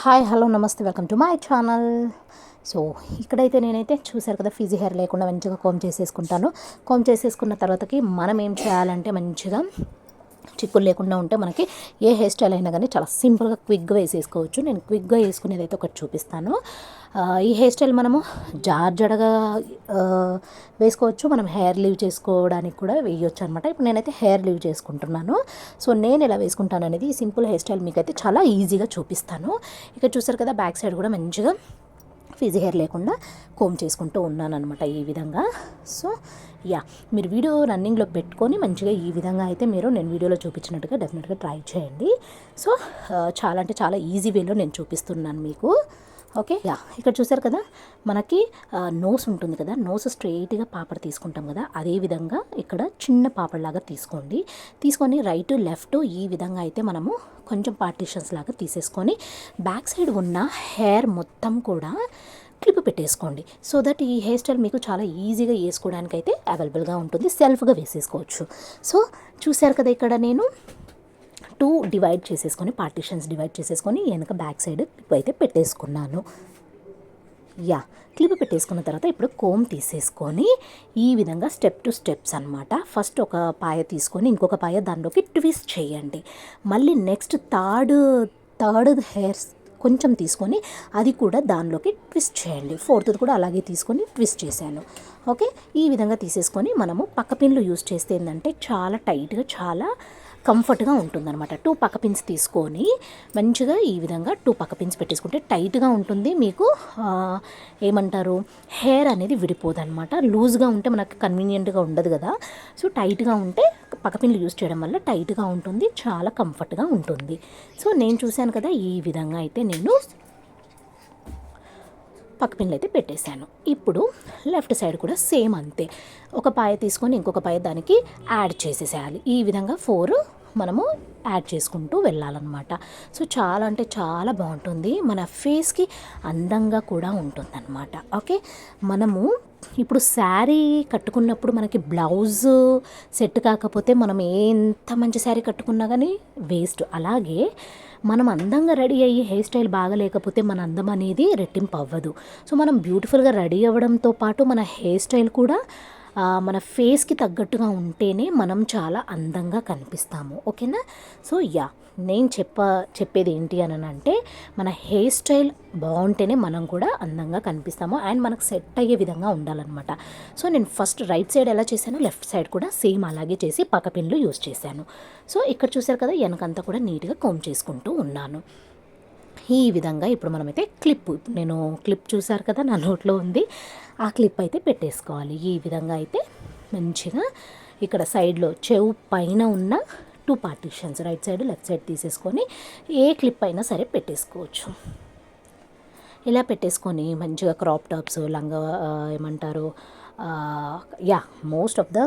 Hi hello నమస్తే welcome to my channel. So ఇక్కడైతే నేనైతే చూసారు కదా ఫిజీ హెయిర్ లేకుండా మంచిగా కోమ్ చేసేసుకుంటాను. కోమ్ చేసేసుకున్న తర్వాతకి మనం ఏం చేయాలంటే మంచిగా చిక్కులు లేకుండా ఉంటే మనకి ఏ హెయిర్ స్టైల్ అయినా కానీ చాలా సింపుల్గా క్విక్గా వేసేసుకోవచ్చు. నేను క్విక్గా వేసుకునేది అయితే ఒకటి చూపిస్తాను. ఈ హెయిర్ స్టైల్ మనము జార్జడగా వేసుకోవచ్చు, మనం హెయిర్ లీవ్ చేసుకోవడానికి కూడా వేయొచ్చు అనమాట. ఇప్పుడు నేనైతే హెయిర్ లీవ్ చేసుకుంటున్నాను. సో నేను ఎలా వేసుకుంటాను అనేది ఈ సింపుల్ హెయిర్ స్టైల్ మీకైతే చాలా ఈజీగా చూపిస్తాను. ఇక్కడ చూసారు కదా బ్యాక్ సైడ్ కూడా మంచిగా ఫిజీ హెయిర్ లేకుండా కోమ్ చేసుకుంటూ ఉన్నాను అనమాట ఈ విధంగా. సో మీరు వీడియో రన్నింగ్లో పెట్టుకొని మంచిగా ఈ విధంగా అయితే నేను వీడియోలో చూపించినట్టుగా డెఫినెట్గా ట్రై చేయండి. సో చాలా అంటే చాలా ఈజీ వేలో నేను చూపిస్తున్నాను మీకు. ఓకే ఇక్కడ చూసారు కదా మనకి నోస్ ఉంటుంది కదా, నోస్ స్ట్రెయిట్గా పాపడ తీసుకుంటాం కదా, అదేవిధంగా ఇక్కడ చిన్న పాపడలాగా తీసుకొని రైట్ లెఫ్ట్ ఈ విధంగా అయితే మనము కొంచెం పార్టీషన్స్ లాగా తీసేసుకొని బ్యాక్ సైడ్ ఉన్న హెయిర్ మొత్తం కూడా క్లిప్ పెట్టేసుకోండి. సో దట్ ఈ హెయిర్ స్టైల్ మీకు చాలా ఈజీగా వేసుకోవడానికి అయితే అవైలబుల్గా ఉంటుంది, సెల్ఫ్గా వేసేసుకోవచ్చు. సో చూసారు కదా ఇక్కడ నేను పార్టీషన్స్ డివైడ్ చేసేసుకొని వెనక బ్యాక్ సైడ్ క్లిప్ అయితే పెట్టేసుకున్నాను. క్లిప్ పెట్టేసుకున్న తర్వాత ఇప్పుడు కోమ్ తీసేసుకొని ఈ విధంగా స్టెప్ టు స్టెప్స్ అనమాట. ఫస్ట్ ఒక పాయ తీసుకొని ఇంకొక పాయ దానిలోకి ట్విస్ట్ చేయండి. మళ్ళీ నెక్స్ట్ థర్డ్ హెయిర్స్ కొంచెం తీసుకొని అది కూడా దానిలోకి ట్విస్ట్ చేయండి. ఫోర్త్ది కూడా అలాగే తీసుకొని ట్విస్ట్ చేశాను. ఓకే, ఈ విధంగా తీసేసుకొని మనము పక్క పిన్లు యూజ్ చేస్తే ఏంటంటే చాలా టైట్గా చాలా కంఫర్ట్గా ఉంటుందన్నమాట. 2 పక్క పిన్స్ తీసుకొని మంచిగా ఈ విధంగా 2 పక్క పిన్స్ పెట్టేసుకుంటే టైట్గా ఉంటుంది. మీకు ఏమంటారు హెయిర్ అనేది విడిపోదన్నమాట. లూజ్గా ఉంటే మనకు కన్వీనియంట్గా ఉండదు కదా. సో టైట్గా ఉంటే పక్క పిన్లు యూజ్ చేయడం వల్ల టైట్గా ఉంటుంది, చాలా కంఫర్ట్గా ఉంటుంది. సో నేను చూశాను కదా ఈ విధంగా అయితే నేను పక్క పిన్లు అయితే పెట్టేశాను. ఇప్పుడు లెఫ్ట్ సైడ్ కూడా సేమ్ అంతే, ఒక పాయ తీసుకొని ఇంకొక పాయ దానికి యాడ్ చేసేసేయాలి. ఈ విధంగా 4 మనము యాడ్ చేసుకుంటూ వెళ్ళాలన్నమాట. సో చాలా అంటే చాలా బాగుంటుంది, మన ఫేస్కి అందంగా కూడా ఉంటుందన్నమాట. ఓకే, మనము ఇప్పుడు శారీ కట్టుకున్నప్పుడు మనకి బ్లౌజ్ సెట్ కాకపోతే మనం ఎంత మంచి శారీ కట్టుకున్నా కానీ వేస్ట్. అలాగే మనం అందంగా రెడీ అయ్యి హెయిర్ స్టైల్ బాగలేకపోతే మన అందం అనేది రెట్టింపు అవ్వదు. సో మనం బ్యూటిఫుల్గా రెడీ అవ్వడంతో పాటు మన హెయిర్ స్టైల్ కూడా మన ఫేస్కి తగ్గట్టుగా ఉంటేనే మనం చాలా అందంగా కనిపిస్తాము. ఓకేనా? సో నేను చెప్పేది ఏంటి అని అంటే మన హెయిర్ స్టైల్ బాగుంటేనే మనం కూడా అందంగా కనిపిస్తాము అండ్ మనకు సెట్ అయ్యే విధంగా ఉండాలన్నమాట. సో నేను ఫస్ట్ రైట్ సైడ్ ఎలా చేశాను, లెఫ్ట్ సైడ్ కూడా సేమ్ అలాగే చేసి పక్క పిన్లు యూజ్ చేశాను. సో ఇక్కడ చూసారు కదా వెనకంతా కూడా నీట్గా కోమ్ చేసుకుంటూ ఉన్నాను. ఈ విధంగా ఇప్పుడు మనమైతే నేను క్లిప్ చూసారు కదా నా నోట్లో ఉంది, ఆ క్లిప్ అయితే పెట్టేసుకోవాలి. ఈ విధంగా అయితే మంచిగా ఇక్కడ సైడ్లో చెవు పైన ఉన్న 2 partitions right side left side తీసేసుకొని ఏ క్లిప్ అయినా సరే పెట్టేసుకోవచ్చు. ఇలా పెట్టేసుకొని మంచిగా క్రాప్ టాప్స్ లంగా ఏమంటారు మోస్ట్ ఆఫ్ ద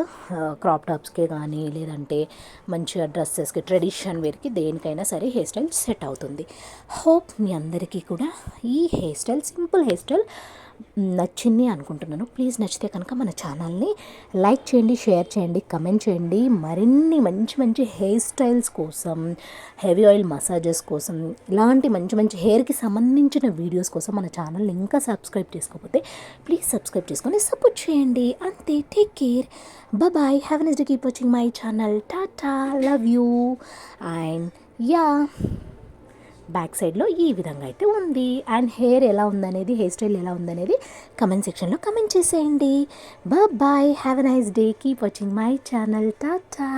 క్రాప్ టాప్స్కే కానీ లేదంటే మంచిగా డ్రెస్సెస్కి ట్రెడిషన్ వేర్కి దేనికైనా సరే హెయిర్ స్టైల్ సెట్ అవుతుంది. హోప్ మీ అందరికీ కూడా ఈ hair style simple hair style నచ్చింది అనుకుంటున్నాను. ప్లీజ్ నచ్చితే కనుక మన ఛానల్ని లైక్ చేయండి, షేర్ చేయండి, కమెంట్ చేయండి. మరిన్ని మంచి మంచి హెయిర్ స్టైల్స్ కోసం, హెవీ ఆయిల్ మసాజెస్ కోసం, ఇలాంటి మంచి మంచి హెయిర్కి సంబంధించిన వీడియోస్ కోసం మన ఛానల్ని ఇంకా సబ్స్క్రైబ్ చేసుకోకపోతే ప్లీజ్ సబ్స్క్రైబ్ చేసుకొని సపోర్ట్ చేయండి. అంతే, take care, bye, have a nice day, keep watching my channel, tata, love you. And back సైడ్లో ఈ విధంగా అయితే ఉంది అండ్ హెయిర్ స్టైల్ ఎలా ఉందనేది కమెంట్ సెక్షన్లో కమెంట్ చేసేయండి. Bye, have a nice day, keep watching my channel, Tata.